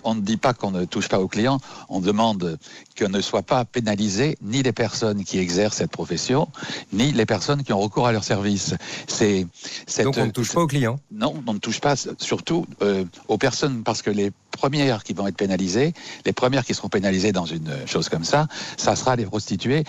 on ne dit pas qu'on ne touche pas aux clients, on demande que ne soient pas pénalisées ni les personnes qui exercent cette profession, ni les personnes qui ont recours à leurs services. Donc on ne touche pas aux clients? Non, on ne touche pas surtout aux personnes, parce que les premières qui vont être pénalisées, les premières qui seront pénalisées dans une chose comme ça sera les prostituées.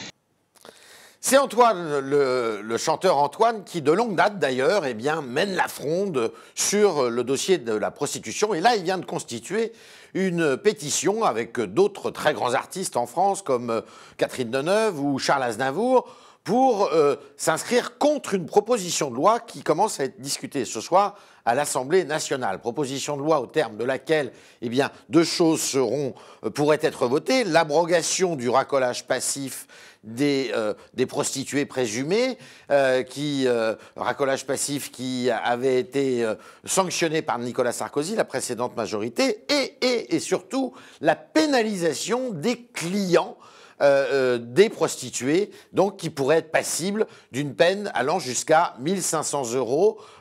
C'est Antoine, le chanteur Antoine, qui de longue date d'ailleurs mène la fronde sur le dossier de la prostitution. Et là, il vient de constituer une pétition avec d'autres très grands artistes en France comme Catherine Deneuve ou Charles Aznavour pour s'inscrire contre une proposition de loi qui commence à être discutée ce soir à l'Assemblée nationale. Proposition de loi au terme de laquelle deux choses pourraient être votées. L'abrogation du racolage passif des prostituées présumées, racolage passif qui avait été sanctionné par Nicolas Sarkozy, la précédente majorité, et surtout la pénalisation des clients des prostituées, donc qui pourraient être passibles d'une peine allant jusqu'à 1 500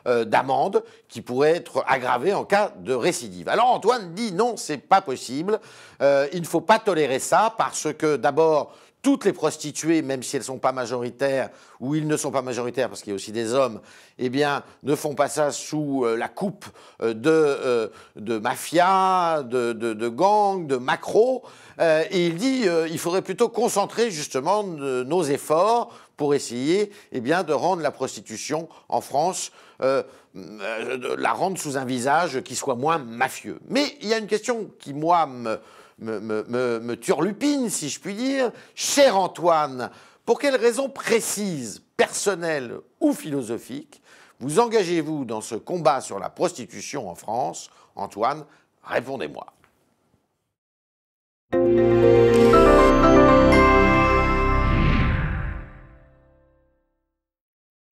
€ d'amende, qui pourrait être aggravée en cas de récidive. Alors Antoine dit non, c'est pas possible, il ne faut pas tolérer ça, parce que d'abord, toutes les prostituées, même si elles ne sont pas majoritaires, ou ils ne sont pas majoritaires parce qu'il y a aussi des hommes, ne font pas ça sous la coupe de mafias, de gangs, de macros. Et il dit il faudrait plutôt concentrer justement nos efforts pour essayer de rendre la prostitution en France, la rendre sous un visage qui soit moins mafieux. Mais il y a une question qui, moi, me turlupine, si je puis dire. Cher Antoine, pour quelles raisons précises, personnelles ou philosophiques, vous engagez-vous dans ce combat sur la prostitution en France? Antoine, répondez-moi.